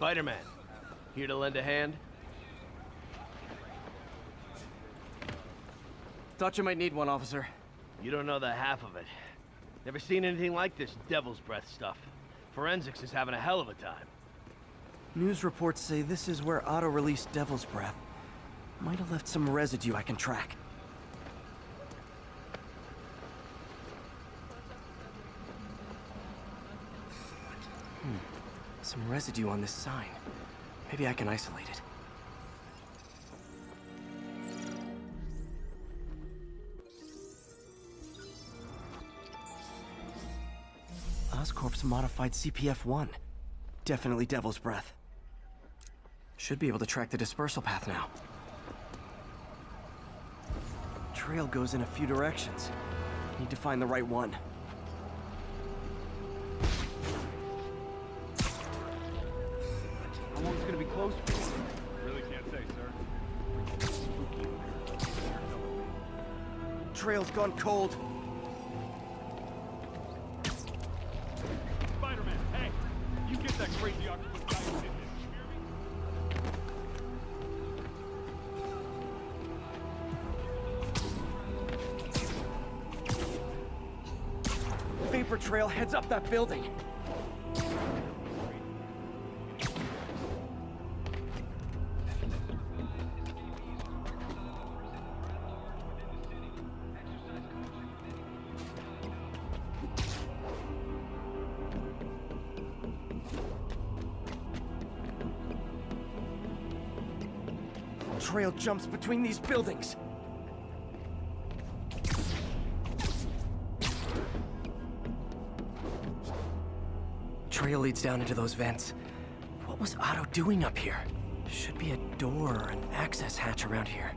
Spider-Man. Here to lend a hand? Thought you might need one, officer. You don't know the half of it. Never seen anything like this devil's breath stuff. Forensics is having a hell of a time. News reports say this is where Otto released Devil's Breath. Might have left some residue I can track. Some residue on this sign. Maybe I can isolate it. Oscorp's modified CPF-1. Definitely Devil's Breath. Should be able to track the dispersal path now. Trail goes in a few directions. Need to find the right one. How long is it gonna be closed for? Really can't say, sir. Trail's gone cold. Spider-Man, hey! You get that crazy octopus guy in here. Vapor trail heads up that building. Trail jumps between these buildings. Trail leads down into those vents. What was Otto doing up here? Should be a door or an access hatch around here.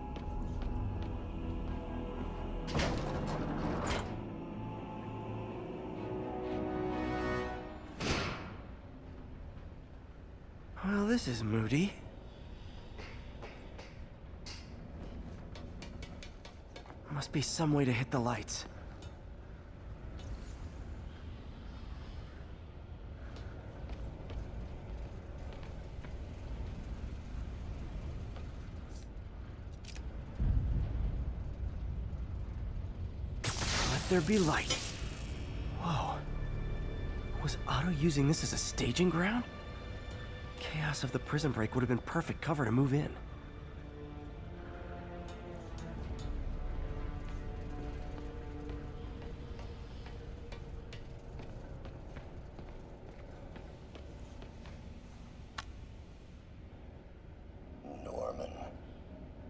Well, this is moody. Must be some way to hit the lights. Let there be light. Whoa. Was Otto using this as a staging ground? Chaos of the prison break would have been perfect cover to move in.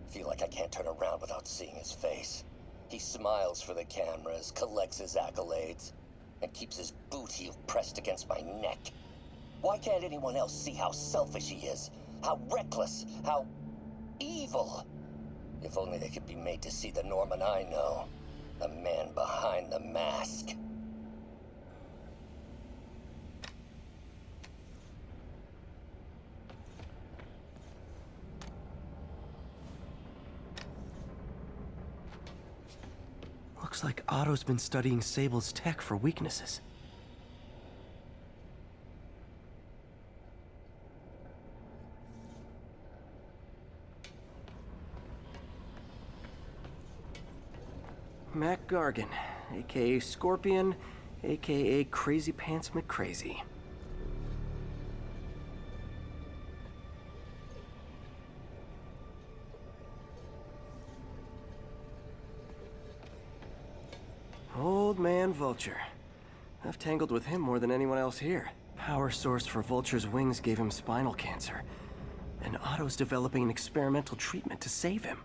Feel like I can't turn around without seeing his face. He smiles for the cameras, collects his accolades, and keeps his boot heel pressed against my neck. Why can't anyone else see how selfish he is? How reckless, how evil? If only they could be made to see the Norman I know. The man behind the mask. Looks like Otto's been studying Sable's tech for weaknesses. Mac Gargan, aka Scorpion, aka Crazy Pants McCrazy. Old man Vulture. I've tangled with him more than anyone else here. Power source for Vulture's wings gave him spinal cancer. And Otto's developing an experimental treatment to save him.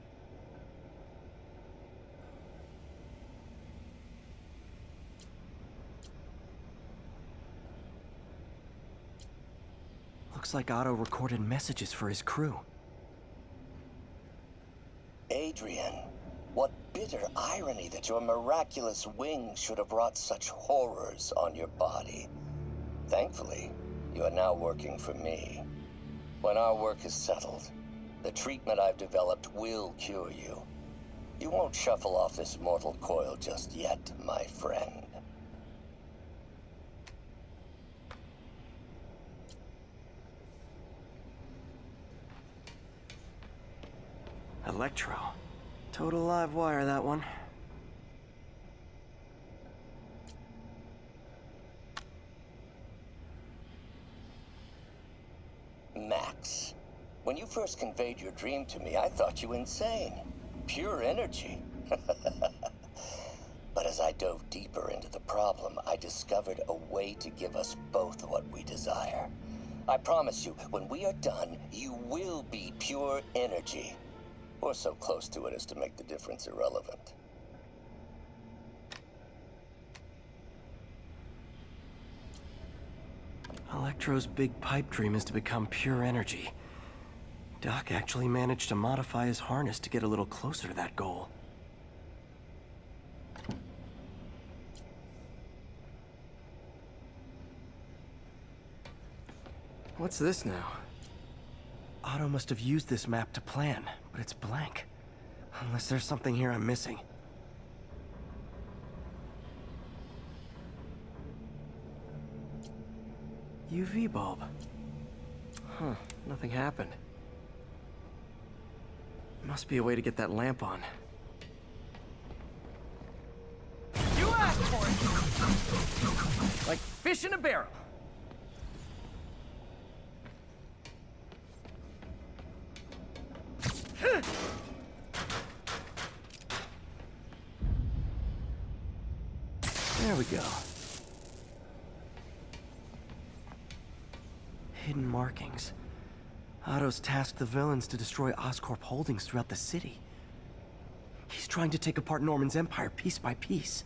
Looks like Otto recorded messages for his crew. Adrian, what bitter irony that your miraculous wings should have wrought such horrors on your body. Thankfully, you are now working for me. When our work is settled, the treatment I've developed will cure you. You won't shuffle off this mortal coil just yet, my friend. Electro. Total live wire, that one. Max, when you first conveyed your dream to me, I thought you insane. Pure energy. But as I dove deeper into the problem, I discovered a way to give us both what we desire. I promise you, when we are done, you will be pure energy. Or so close to it as to make the difference irrelevant. Electro's big pipe dream is to become pure energy. Doc actually managed to modify his harness to get a little closer to that goal. What's this now? Otto must have used this map to plan, but it's blank. Unless there's something here I'm missing. UV bulb. Huh, nothing happened. Must be a way to get that lamp on. You asked for it! Like fish in a barrel. There we go. Hidden markings. Otto's tasked the villains to destroy Oscorp holdings throughout the city. He's trying to take apart Norman's empire piece by piece.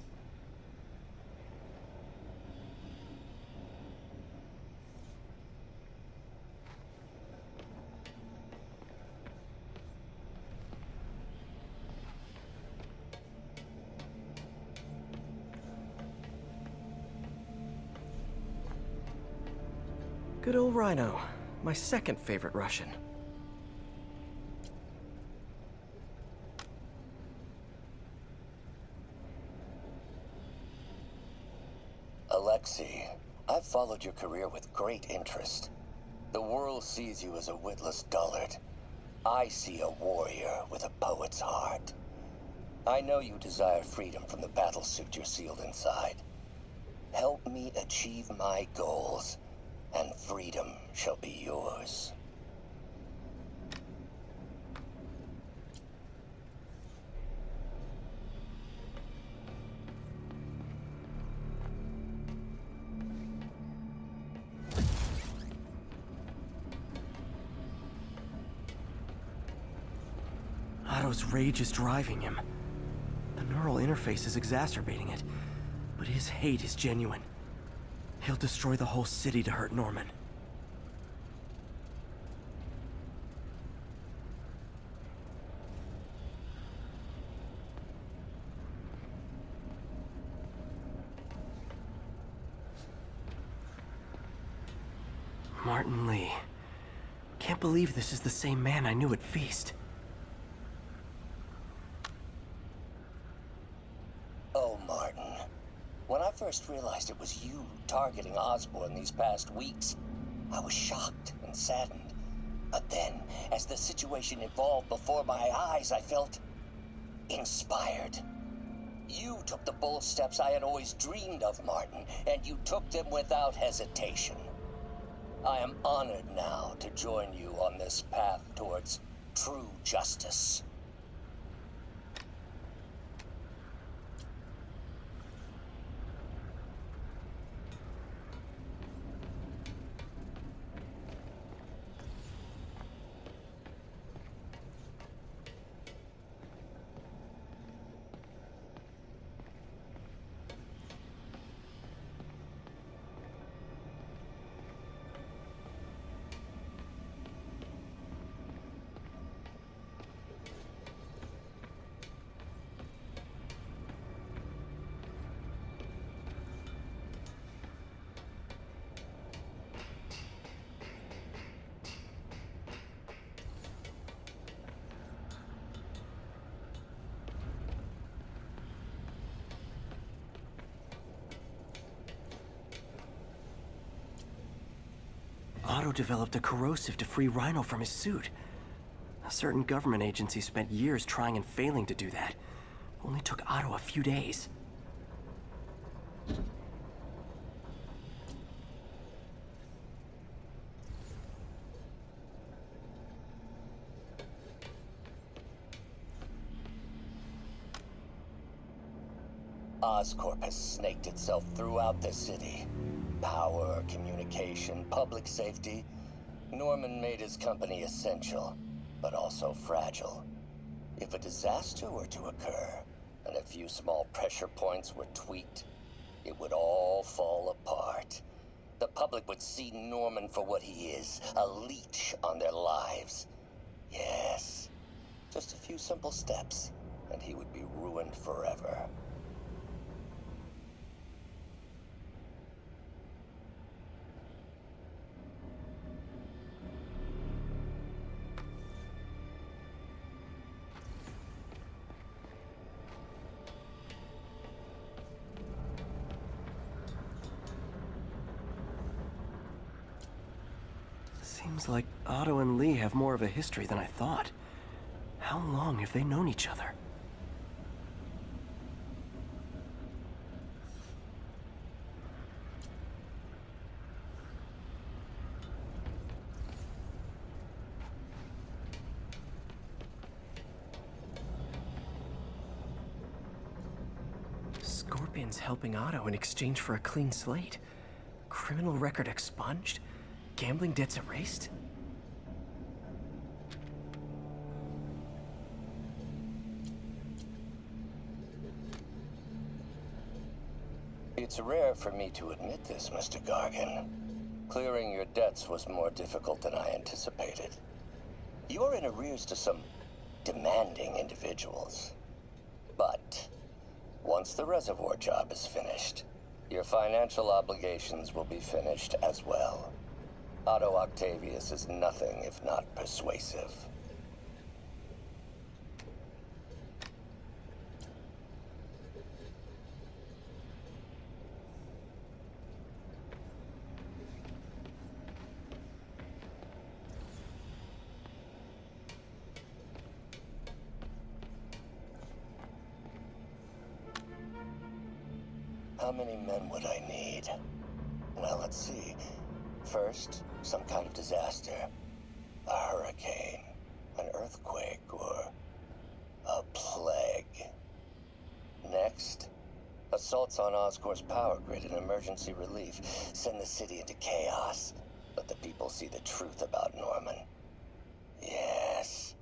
Good old Rhino. My second favorite Russian. Alexei, I've followed your career with great interest. The world sees you as a witless dullard. I see a warrior with a poet's heart. I know you desire freedom from the battlesuit you're sealed inside. Help me achieve my goals, and freedom shall be yours. Otto's rage is driving him. The neural interface is exacerbating it, but his hate is genuine. He'll destroy the whole city to hurt Norman. Martin Lee. Can't believe this is the same man I knew at Feast. Oh, Martin. When I first realized it was you targeting Osborn these past weeks, I was shocked and saddened. But then, as the situation evolved before my eyes, I felt inspired. You took the bold steps I had always dreamed of, Martin, and you took them without hesitation. I am honored now to join you on this path towards true justice. Otto developed a corrosive to free Rhino from his suit. A certain government agency spent years trying and failing to do that. Only took Otto a few days. Oscorp has snaked itself throughout the city. Power, communication, public safety. Norman made his company essential, but also fragile. If a disaster were to occur, and a few small pressure points were tweaked, it would all fall apart. The public would see Norman for what he is, a leech on their lives. Yes, just a few simple steps, and he would be ruined forever. Seems like Otto and Lee have more of a history than I thought. How long have they known each other? Scorpion's helping Otto in exchange for a clean slate. Criminal record expunged? Gambling debts erased? It's rare for me to admit this, Mr. Gargan. Clearing your debts was more difficult than I anticipated. You are in arrears to some demanding individuals. But once the reservoir job is finished, your financial obligations will be finished as well. Otto Octavius is nothing if not persuasive. How many men would I need? Well, let's see. First, some kind of disaster. A hurricane, an earthquake, or a plague. Next, assaults on Oscorp's power grid and emergency relief send the city into chaos. Let the people see the truth about Norman. Yes,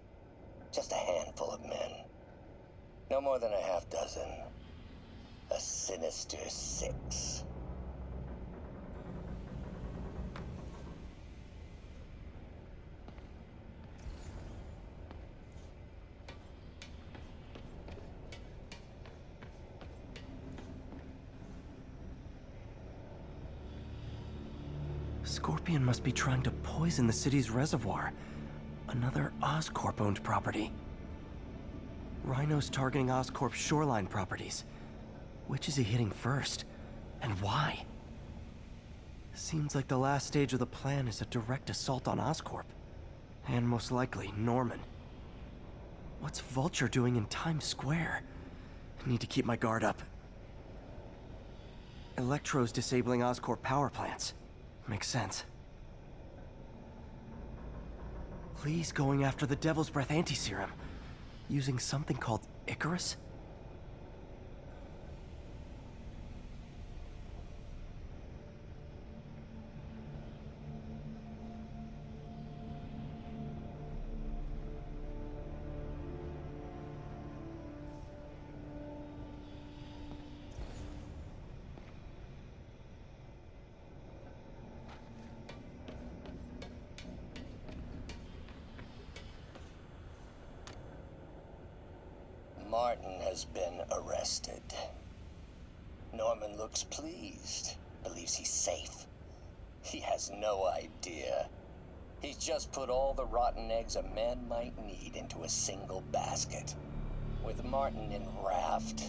just a handful of men. No more than a half dozen. A sinister 6. Scorpion must be trying to poison the city's reservoir. Another Oscorp-owned property. Rhino's targeting Oscorp's shoreline properties. Which is he hitting first? And why? Seems like the last stage of the plan is a direct assault on Oscorp. And most likely, Norman. What's Vulture doing in Times Square? I need to keep my guard up. Electro's disabling Oscorp power plants. Makes sense. Lee's going after the Devil's Breath anti-serum, using something called Icarus? Martin has been arrested. Norman looks pleased, believes he's safe. He has no idea. He's just put all the rotten eggs a man might need into a single basket. With Martin in raft,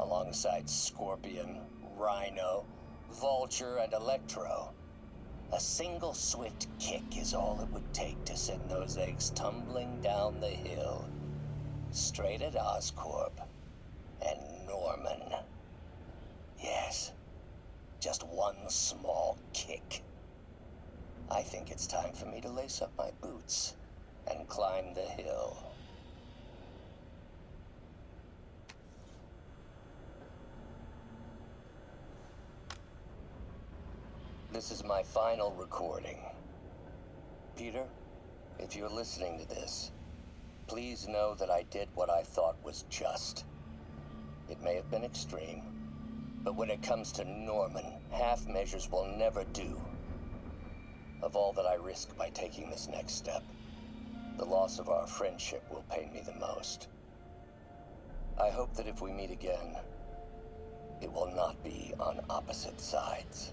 alongside Scorpion, Rhino, Vulture, and Electro, A single swift kick is all it would take to send those eggs tumbling down the hill. Straight at Oscorp and Norman. Yes, just one small kick. I think it's time for me to lace up my boots and climb the hill. This is my final recording. Peter, if you're listening to this, please know that I did what I thought was just. It may have been extreme, but when it comes to Norman, half measures will never do. Of all that I risk by taking this next step, the loss of our friendship will pain me the most. I hope that if we meet again, it will not be on opposite sides.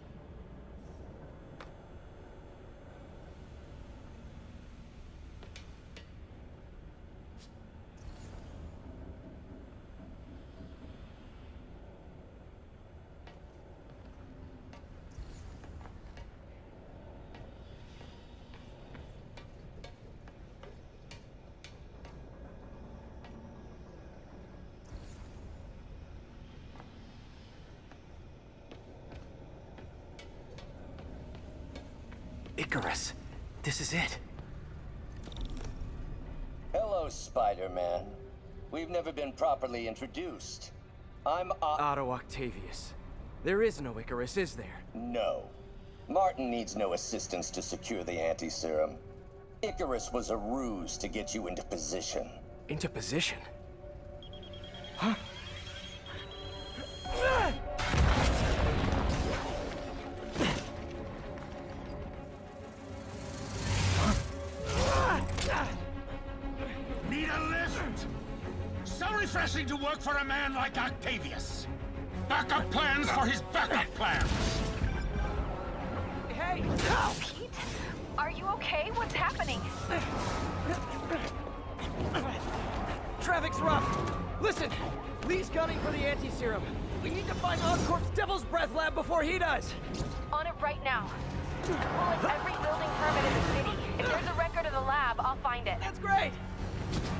Icarus, this is it. Hello, Spider-Man. We've never been properly introduced. I'm Otto Octavius. There is no Icarus, is there? No. Martin needs no assistance to secure the anti-serum. Icarus was a ruse to get you into position. Into position? Huh? Need a lift? So refreshing to work for a man like Octavius. Backup plans for his backup plans. Hey! Pete? Are you okay? What's happening? Traffic's rough. Listen, Lee's gunning for the anti-serum. We need to find Oscorp's Devil's Breath lab before he does. On it right now. Pull at every building permit in the city. If there's a record of the lab, I'll find it. That's great.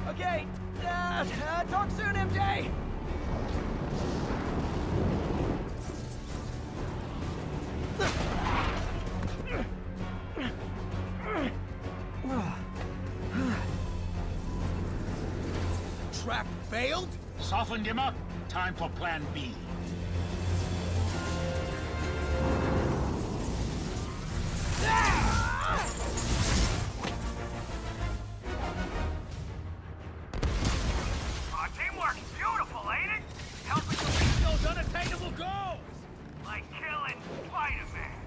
Okay, talk soon, MJ. Trap failed? Softened him up. Time for plan B. Teamwork's beautiful, ain't it? Helping to reach those unattainable goals! Like killing Spider-Man.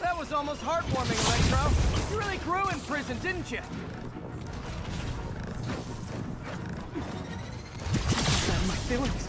That was almost heartwarming, Electro. You really grew in prison, didn't you? Out of my feelings.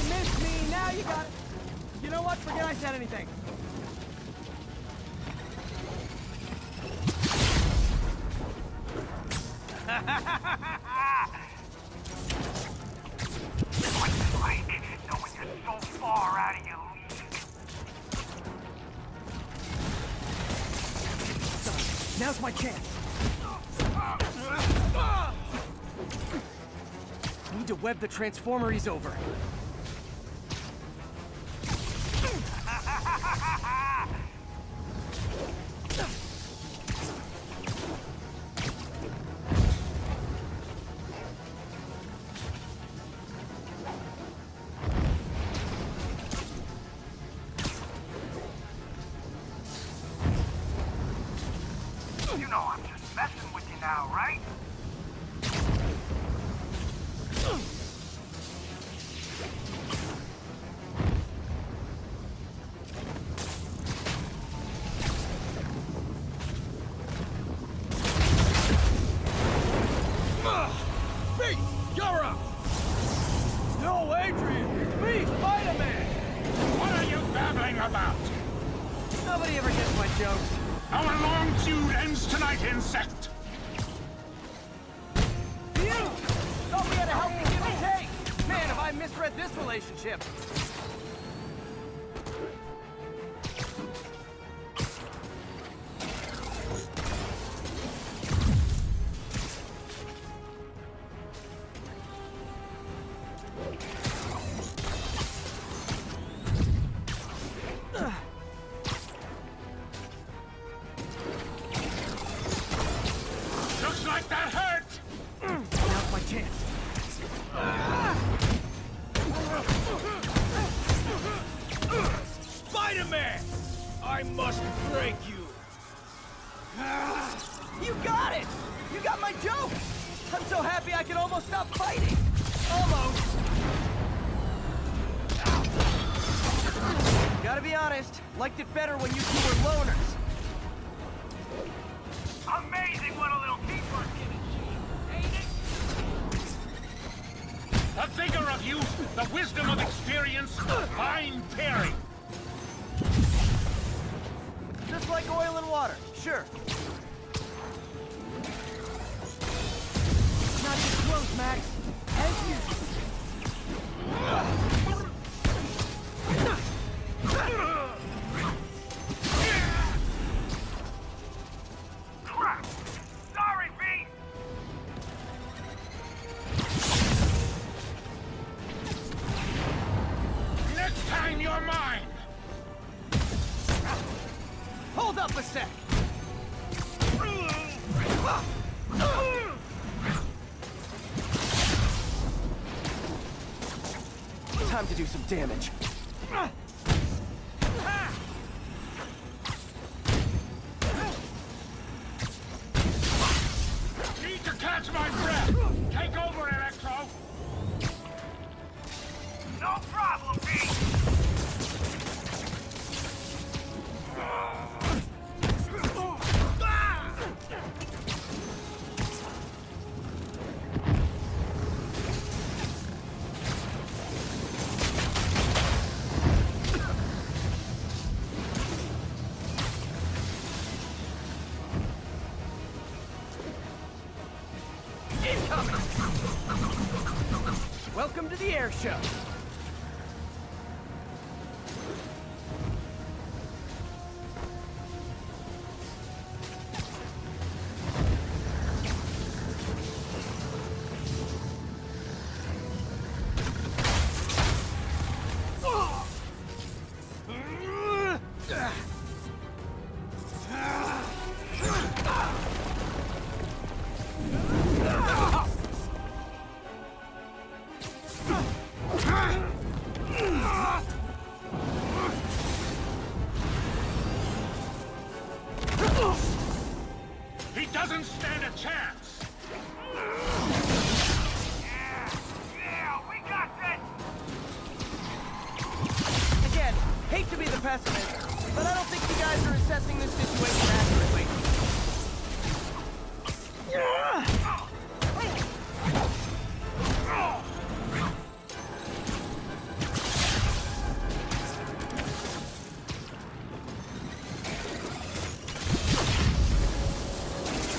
Miss me, now you got it. You know what? Forget I said anything. What's it like knowing you're so far out of your league? Now's my chance. Need to web the transformer he's over. You know I'm just messing with you now, right? about? Nobody ever gets my jokes. Our long feud ends tonight, insect! You! Thought we had a healthy give and take! Man, have I misread this relationship! Looks like that hurt! Now's my chance. Spider-Man! I must break you! You got it! You got my joke! I'm so happy I can almost stop fighting! Almost! Gotta be honest, liked it better when you two were loners. Amazing what a little teamwork can achieve, ain't it? The vigor of youth, the wisdom of experience, fine pairing. Just like oil and water, sure. Not too close, Max. As usual. Crap! Sorry, V! Next time you're mine! Hold up a sec! Time to do some damage. Need to catch my breath! Take over, Electro! No problem, V! Incoming! Welcome to the air show. He doesn't stand a chance! Yeah, we got this! Again, hate to be the pessimist, but I don't think you guys are assessing this situation accurately.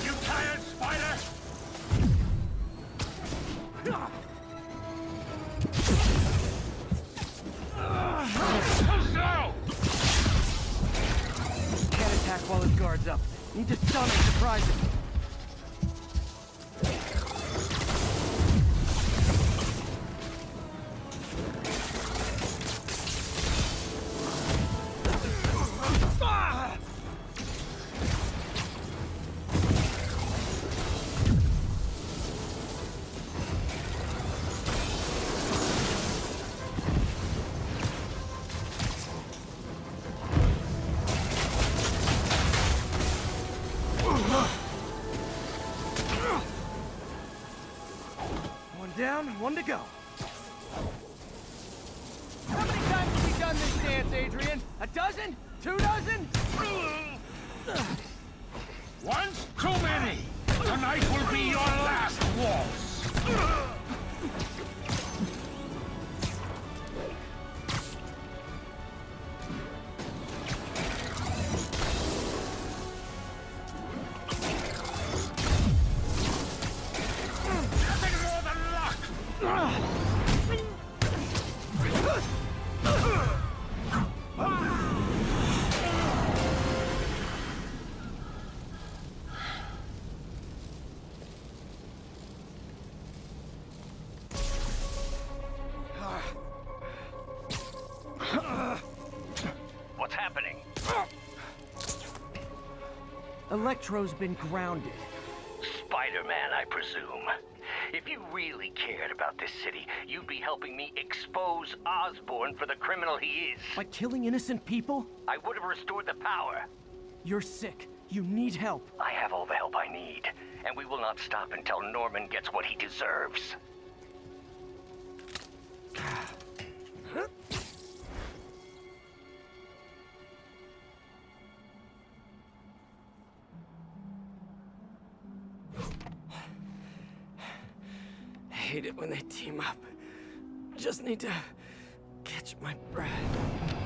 You tired, Spider? Too slow! Can't attack while his guard's up. Need to stun and surprise him. One down, one to go. How many times have we done this dance, Adrian? A dozen? 2 dozen? Once too many! Tonight will be your last waltz! Electro's been grounded. Spider-Man, I presume. If you really cared about this city, you'd be helping me expose Osborn for the criminal he is. By killing innocent people? I would have restored the power. You're sick. You need help. I have all the help I need, and we will not stop until Norman gets what he deserves. I hate it when they team up. Just need to catch my breath.